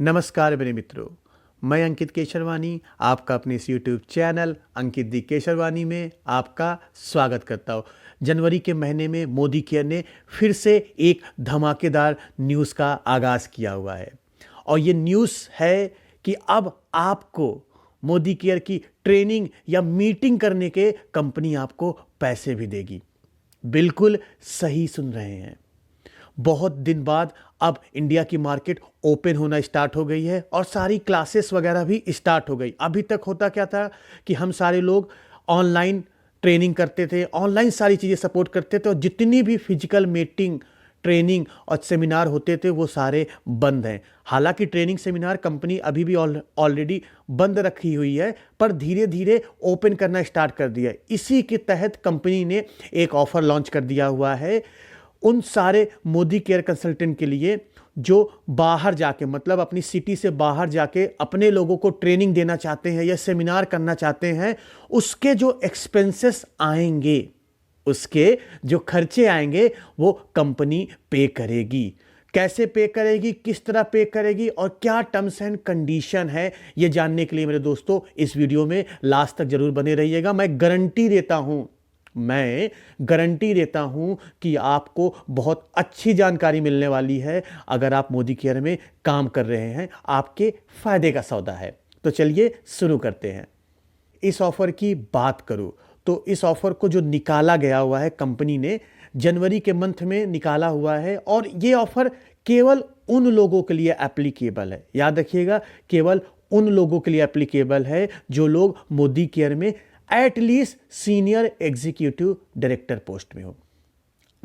नमस्कार मेरे मित्रों, मैं अंकित केशरवानी आपका अपने इस यूट्यूब चैनल अंकित दी केशरवानी में आपका स्वागत करता हूँ। जनवरी के महीने में मोदी केयर ने फिर से एक धमाकेदार न्यूज़ का आगाज़ किया हुआ है और ये न्यूज़ है कि अब आपको मोदी केयर की ट्रेनिंग या मीटिंग करने के कंपनी आपको पैसे भी देगी। बिल्कुल सही सुन रहे हैं। बहुत दिन बाद अब इंडिया की मार्केट ओपन होना स्टार्ट हो गई है और सारी क्लासेस वगैरह भी स्टार्ट हो गई। अभी तक होता क्या था कि हम सारे लोग ऑनलाइन ट्रेनिंग करते थे, ऑनलाइन सारी चीज़ें सपोर्ट करते थे और जितनी भी फिजिकल मीटिंग, ट्रेनिंग और सेमिनार होते थे वो सारे बंद हैं। हालांकि ट्रेनिंग सेमिनार कंपनी अभी भी ऑलरेडी बंद रखी हुई है, पर धीरे धीरे ओपन करना स्टार्ट कर दिया है। इसी के तहत कंपनी ने एक ऑफ़र लॉन्च कर दिया हुआ है उन सारे मोदी केयर कंसल्टेंट के लिए जो बाहर जाके, मतलब अपनी सिटी से बाहर जाके अपने लोगों को ट्रेनिंग देना चाहते हैं या सेमिनार करना चाहते हैं। उसके जो एक्सपेंसेस आएंगे, उसके जो खर्चे आएंगे वो कंपनी पे करेगी। कैसे पे करेगी, किस तरह पे करेगी और क्या टर्म्स एंड कंडीशन है, ये जानने के लिए मेरे दोस्तों इस वीडियो में लास्ट तक जरूर बने रहिएगा। मैं गारंटी देता हूं कि आपको बहुत अच्छी जानकारी मिलने वाली है। अगर आप मोदी केयर में काम कर रहे हैं, आपके फायदे का सौदा है। तो चलिए शुरू करते हैं। इस ऑफर की बात करूं तो इस ऑफर को जो निकाला गया हुआ है कंपनी ने जनवरी के मंथ में निकाला हुआ है और ये ऑफर केवल उन लोगों के लिए एप्लीकेबल है। याद रखिएगा, केवल उन लोगों के लिए एप्लीकेबल है जो लोग मोदी केयर में at least senior executive director post में हो।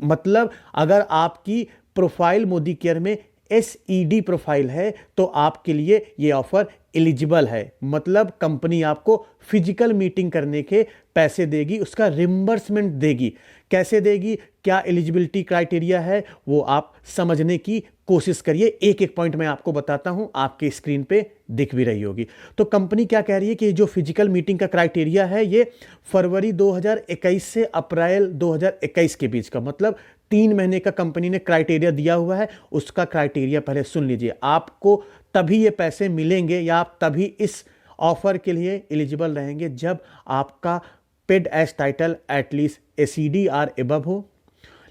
मतलब अगर आपकी प्रोफाइल मोदी केयर में SED प्रोफाइल है तो आपके लिए ये ऑफर एलिजिबल है। मतलब कंपनी आपको फिजिकल मीटिंग करने के पैसे देगी, उसका रिम्बर्समेंट देगी। कैसे देगी, क्या एलिजिबिलिटी क्राइटेरिया है, वो आप समझने की कोशिश करिए। एक एक पॉइंट मैं आपको बताता हूं, आपके स्क्रीन पे दिख भी रही होगी। तो कंपनी क्या कह रही है कि जो फिजिकल मीटिंग का क्राइटेरिया है ये फरवरी 2021 से अप्रैल 2021 के बीच का, मतलब 3 महीने का कंपनी ने क्राइटेरिया दिया हुआ है। उसका क्राइटेरिया पहले सुन लीजिए। आपको तभी ये पैसे मिलेंगे या आप तभी इस ऑफर के लिए एलिजिबल रहेंगे जब आपका paid age title at least SED और एबव हो।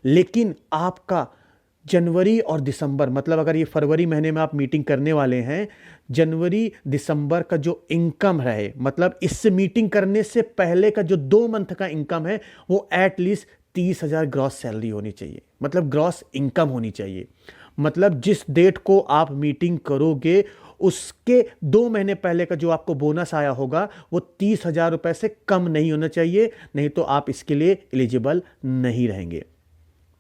लेकिन आपका जनवरी और दिसंबर, मतलब अगर ये फरवरी महीने में आप मीटिंग करने वाले हैं, जनवरी दिसंबर का जो इनकम रहे, मतलब इससे मीटिंग करने से पहले का जो 2 मंथ का इनकम है वो एटलीस्ट 30,000 ग्रॉस सैलरी होनी चाहिए, मतलब ग्रॉस इनकम होनी चाहिए। मतलब जिस डेट को आप मीटिंग करोगे उसके 2 महीने पहले का जो आपको बोनस आया होगा वो 30,000 रुपए से कम नहीं होना चाहिए, नहीं तो आप इसके लिए एलिजिबल नहीं रहेंगे।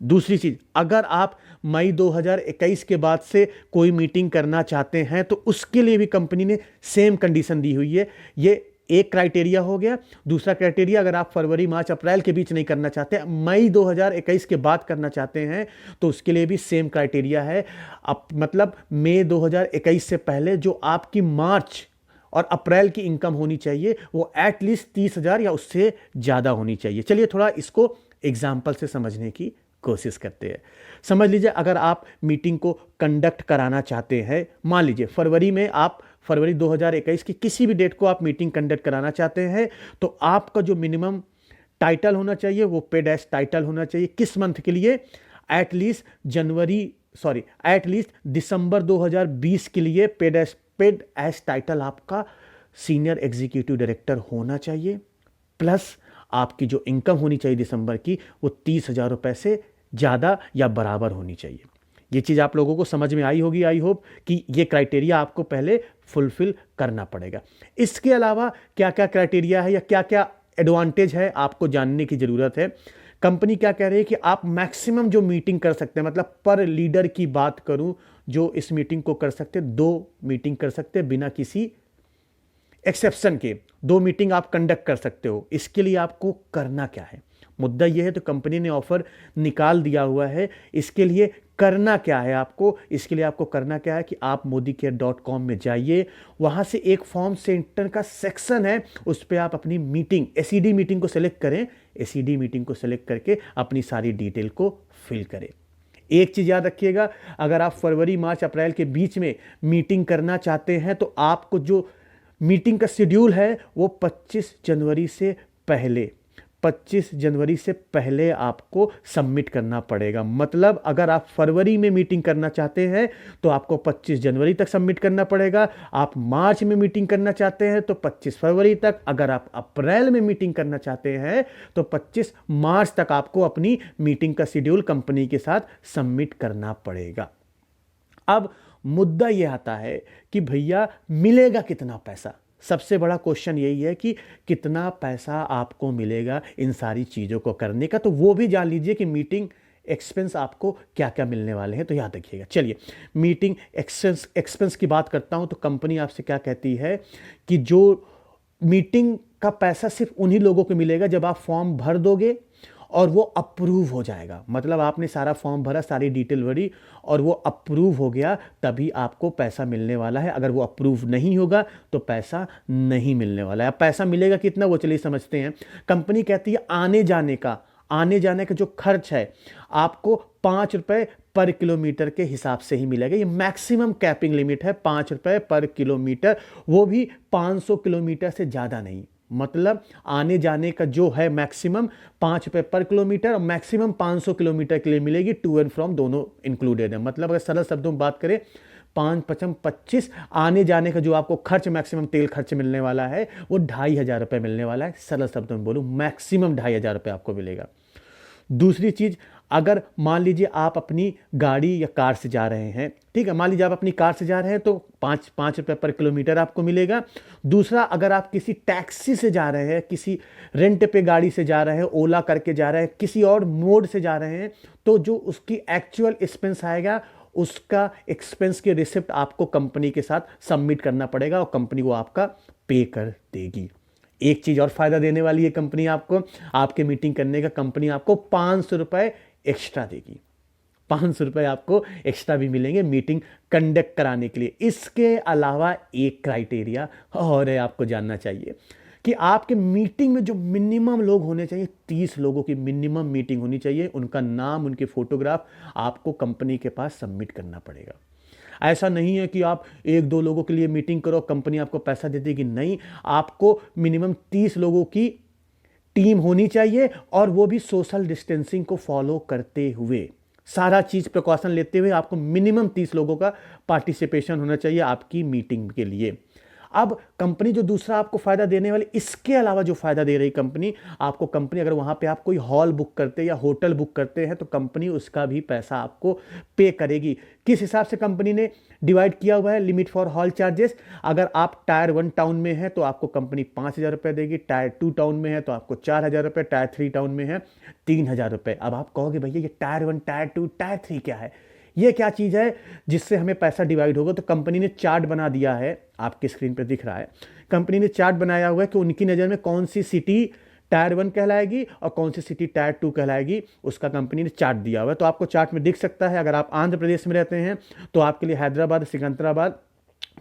दूसरी चीज, अगर आप मई 2021 के बाद से कोई मीटिंग करना चाहते हैं तो उसके लिए भी कंपनी ने सेम कंडीशन दी हुई है। ये एक क्राइटेरिया हो गया। दूसरा क्राइटेरिया, अगर आप फरवरी मार्च अप्रैल के बीच नहीं करना चाहते, मई 2021 के बाद करना चाहते हैं तो उसके लिए भी सेम क्राइटेरिया है। अब मतलब मई 2021 से पहले जो आपकी मार्च और अप्रैल की इनकम होनी चाहिए वो एटलीस्ट 30,000 या उससे ज़्यादा होनी चाहिए। चलिए थोड़ा इसको एग्जाम्पल से समझने की कोशिश करते हैं। समझ लीजिए, अगर आप मीटिंग को कंडक्ट कराना चाहते हैं, मान लीजिए फरवरी 2021 की किसी भी डेट को आप मीटिंग कंडक्ट कराना चाहते हैं, तो आपका जो मिनिमम टाइटल होना चाहिए वो पेड एज टाइटल होना चाहिए। किस मंथ के लिए? एटलीस्ट दिसंबर 2020 के लिए पेड एज टाइटल आपका सीनियर एग्जीक्यूटिव डायरेक्टर होना चाहिए। प्लस आपकी जो इनकम होनी चाहिए दिसंबर की वो 30,000 रुपए से ज़्यादा या बराबर होनी चाहिए। ये चीज़ आप लोगों को समझ में आई होगी। आई होप कि ये क्राइटेरिया आपको पहले फुलफिल करना पड़ेगा। इसके अलावा क्या क्या क्राइटेरिया है या क्या क्या एडवांटेज है आपको जानने की ज़रूरत है। कंपनी क्या कह रही है कि आप मैक्सिमम जो मीटिंग कर सकते हैं, मतलब पर लीडर की बात करूं, जो इस मीटिंग को कर सकते हैं, 2 मीटिंग कर सकते हैं बिना किसी एक्सेप्शन के। 2 मीटिंग आप कंडक्ट कर सकते हो। इसके लिए आपको करना क्या है? मुद्दा यह है, तो कंपनी ने ऑफर निकाल दिया हुआ है। इसके लिए करना क्या है आपको? इसके लिए आपको करना क्या है कि आप modicare.com में जाइए। वहां से एक फॉर्म सेंटर का सेक्शन है, उस पर आप अपनी मीटिंग, SED मीटिंग को सेलेक्ट करें। SED मीटिंग को सेलेक्ट करके अपनी सारी डिटेल को फिल करें। एक चीज़ याद रखिएगा, अगर आप फरवरी मार्च अप्रैल के बीच में मीटिंग करना चाहते हैं तो आपको जो मीटिंग का शेड्यूल है वो 25 जनवरी से पहले आपको सबमिट करना पड़ेगा। मतलब अगर आप फरवरी में मीटिंग करना चाहते हैं तो आपको 25 जनवरी तक सबमिट करना पड़ेगा। आप मार्च में मीटिंग करना चाहते हैं तो 25 फरवरी तक। अगर आप अप्रैल में मीटिंग करना चाहते हैं तो 25 मार्च तक आपको अपनी मीटिंग का शेड्यूल कंपनी के साथ सबमिट करना पड़ेगा। अब मुद्दा यह आता है कि भैया मिलेगा कितना पैसा। सबसे बड़ा क्वेश्चन यही है कि कितना पैसा आपको मिलेगा इन सारी चीज़ों को करने का। तो वो भी जान लीजिए कि मीटिंग एक्सपेंस आपको क्या क्या मिलने वाले हैं। तो याद रखिएगा। चलिए मीटिंग एक्सपेंस की बात करता हूं तो कंपनी आपसे क्या कहती है कि जो मीटिंग का पैसा सिर्फ उन्हीं लोगों को मिलेगा जब आप फॉर्म भर दोगे और वो अप्रूव हो जाएगा। मतलब आपने सारा फॉर्म भरा, सारी डिटेल भरी और वो अप्रूव हो गया, तभी आपको पैसा मिलने वाला है। अगर वो अप्रूव नहीं होगा तो पैसा नहीं मिलने वाला है। अब पैसा मिलेगा कितना वो चलिए समझते हैं। कंपनी कहती है आने जाने का जो खर्च है आपको 5 रुपए पर किलोमीटर के हिसाब से ही मिलेगा। ये मैक्सिमम कैपिंग लिमिट है 5 रुपए पर किलोमीटर, वो भी 500 किलोमीटर से ज़्यादा नहीं। मतलब आने जाने का जो है मैक्सिमम 5 रुपये पर किलोमीटर और मैक्सिमम 500 किलोमीटर के लिए मिलेगी। टू एंड फ्रॉम दोनों इंक्लूडेड है। मतलब अगर सरल शब्दों में बात करें 5 5 25 आने जाने का जो आपको खर्च मैक्सिमम तेल खर्च मिलने वाला है वो 2,500 रुपये मिलने वाला है। सरल शब्दों में बोलूँ मैक्सिमम 2,500 रुपये आपको मिलेगा। दूसरी चीज़, अगर मान लीजिए आप अपनी गाड़ी या कार से जा रहे हैं, ठीक है, मान लीजिए आप अपनी कार से जा रहे हैं तो 5 रुपये पर किलोमीटर आपको मिलेगा। दूसरा, अगर आप किसी टैक्सी से जा रहे हैं, किसी रेंट पे गाड़ी से जा रहे हैं, ओला करके जा रहे हैं, किसी और मोड से जा रहे हैं, तो जो उसकी एक्चुअल एक्सपेंस आएगा उसका एक्सपेंस की रिसिप्ट आपको कंपनी के साथ सबमिट करना पड़ेगा और कंपनी वो आपका पे कर देगी। एक चीज़ और फायदा देने वाली है कंपनी आपको, आपके मीटिंग करने का कंपनी आपको 500 रुपये एक्स्ट्रा देगी। 500 रुपये आपको एक्स्ट्रा भी मिलेंगे मीटिंग कंडक्ट कराने के लिए। इसके अलावा एक क्राइटेरिया और है, आपको जानना चाहिए कि आपके मीटिंग में जो मिनिमम लोग होने चाहिए, 30 लोगों की मिनिमम मीटिंग होनी चाहिए। उनका नाम, उनके फोटोग्राफ आपको कंपनी के पास सबमिट करना पड़ेगा। ऐसा नहीं है कि आप 1-2 लोगों के लिए मीटिंग करो, कंपनी आपको पैसा दे देगी। नहीं, आपको मिनिमम 30 लोगों की टीम होनी चाहिए और वो भी सोशल डिस्टेंसिंग को फॉलो करते हुए, सारा चीज़ प्रिकॉशन लेते हुए आपको मिनिमम 30 लोगों का पार्टिसिपेशन होना चाहिए आपकी मीटिंग के लिए। अब कंपनी जो दूसरा आपको फायदा देने वाली, इसके अलावा जो फायदा दे रही कंपनी आपको, कंपनी अगर वहां पे आप कोई हॉल बुक करते हैं या होटल बुक करते हैं तो कंपनी उसका भी पैसा आपको पे करेगी। किस हिसाब से कंपनी ने डिवाइड किया हुआ है लिमिट फॉर हॉल चार्जेस। अगर आप टायर 1 टाउन में है तो आपको कंपनी 5,000 रुपये देगी, टायर 2 टाउन में है तो आपको 4,000 रुपये, टायर 3 टाउन में है 3,000 रुपये। अब आप कहोगे भैया ये टायर 1, टायर 2, टायर 3 क्या है, ये क्या चीज़ है जिससे हमें पैसा डिवाइड होगा। तो कंपनी ने चार्ट बना दिया है, आपकी स्क्रीन पर दिख रहा है। कंपनी ने चार्ट बनाया हुआ है कि उनकी नज़र में कौन सी सिटी टायर 1 कहलाएगी और कौन सी सिटी टायर 2 कहलाएगी, उसका कंपनी ने चार्ट दिया हुआ है। तो आपको चार्ट में दिख सकता है, अगर आप आंध्र प्रदेश में रहते हैं तो आपके लिए हैदराबाद, सिकंदराबाद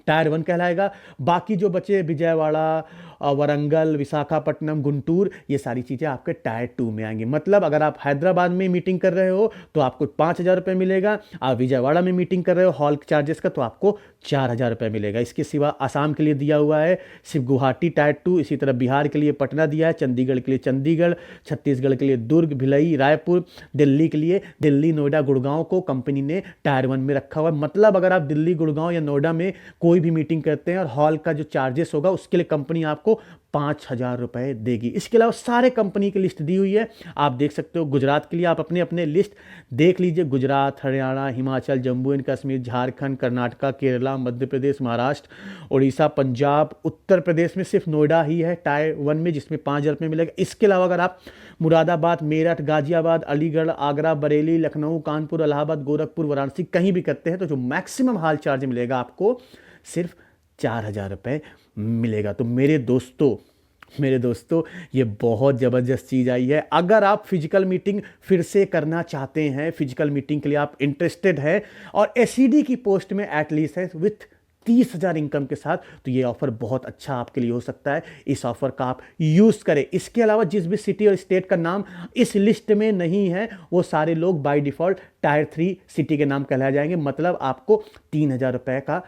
टायर 1 कहलाएगा। बाकी जो बचे विजयवाड़ा, वरंगल, विशाखापट्टनम, गुंटूर, ये सारी चीज़ें आपके टायर 2 में आएंगी। मतलब अगर आप हैदराबाद में मीटिंग कर रहे हो तो आपको 5,000 रुपये मिलेगा। आप विजयवाड़ा में मीटिंग कर रहे हो हॉल चार्जेस का तो आपको 4,000 रुपये मिलेगा। इसके सिवा आसाम के लिए दिया हुआ है सिर्फ गुवाहाटी टायर 2, इसी तरह बिहार के लिए पटना दिया है, चंडीगढ़ के लिए चंडीगढ़, छत्तीसगढ़ के लिए दुर्ग, भिलाई, रायपुर, दिल्ली के लिए दिल्ली, नोएडा, गुड़गांव को कंपनी ने टायर 1 में रखा हुआ है। मतलब अगर आप दिल्ली, गुड़गांव या नोएडा में कोई भी मीटिंग करते हैं और हॉल का जो चार्जेस होगा उसके लिए कंपनी आपको 5,000 रुपए देगी। इसके अलावा सारे कंपनी की लिस्ट दी हुई है, आप देख सकते हो। गुजरात के लिए आप अपने अपने लिस्ट देख लीजिए। गुजरात, हरियाणा, हिमाचल, जम्मू एंड कश्मीर, झारखंड, कर्नाटका, केरला, मध्य प्रदेश, महाराष्ट्र, उड़ीसा, पंजाब, उत्तर प्रदेश में सिर्फ नोएडा ही है टायर 1 में जिसमें 5,000 रुपये मिलेगा। इसके अलावा अगर आप मुरादाबाद, मेरठ, गाजियाबाद, अलीगढ़, आगरा, बरेली, लखनऊ, कानपुर, इलाहाबाद, गोरखपुर, वाराणसी कहीं भी करते हैं तो जो मैक्सिमम हॉल चार्ज मिलेगा आपको सिर्फ 4,000 रुपये मिलेगा। तो मेरे दोस्तों ये बहुत ज़बरदस्त चीज़ आई है। अगर आप फिजिकल मीटिंग फिर से करना चाहते हैं, फिजिकल मीटिंग के लिए आप इंटरेस्टेड है और एसईडी की पोस्ट में एटलीस्ट है विथ 30,000 इनकम के साथ, तो ये ऑफर बहुत अच्छा आपके लिए हो सकता है। इस ऑफर का आप यूज करें। इसके अलावा जिस भी सिटी और स्टेट का नाम इस लिस्ट में नहीं है, वो सारे लोग बाय डिफॉल्ट टायर 3 सिटी के नाम कहलाए जाएंगे। मतलब आपको 3,000 रुपए का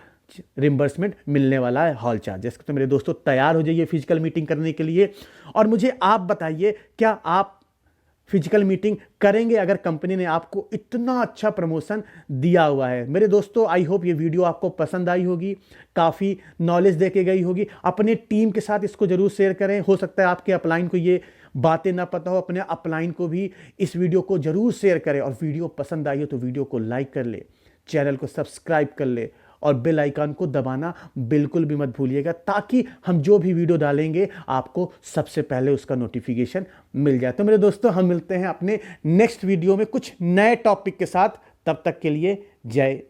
रिम्बर्समेंट मिलने वाला है हॉल चार्जेस। तो मेरे दोस्तों, तैयार हो जाइए फिजिकल मीटिंग करने के लिए, और मुझे आप बताइए, क्या आप फिजिकल मीटिंग करेंगे अगर कंपनी ने आपको इतना अच्छा प्रमोशन दिया हुआ है। मेरे दोस्तों, आई होप ये वीडियो आपको पसंद आई होगी, काफ़ी नॉलेज दे के गई होगी। अपने टीम के साथ इसको जरूर शेयर करें। हो सकता है आपके अपलाइन को ये बातें ना पता हो, अपने अपलाइन को भी इस वीडियो को जरूर शेयर करें। और वीडियो पसंद आई हो तो वीडियो को लाइक कर ले, चैनल को सब्सक्राइब कर ले, और बेल आइकन को दबाना बिल्कुल भी मत भूलिएगा, ताकि हम जो भी वीडियो डालेंगे आपको सबसे पहले उसका नोटिफिकेशन मिल जाए। तो मेरे दोस्तों, हम मिलते हैं अपने नेक्स्ट वीडियो में कुछ नए टॉपिक के साथ। तब तक के लिए जय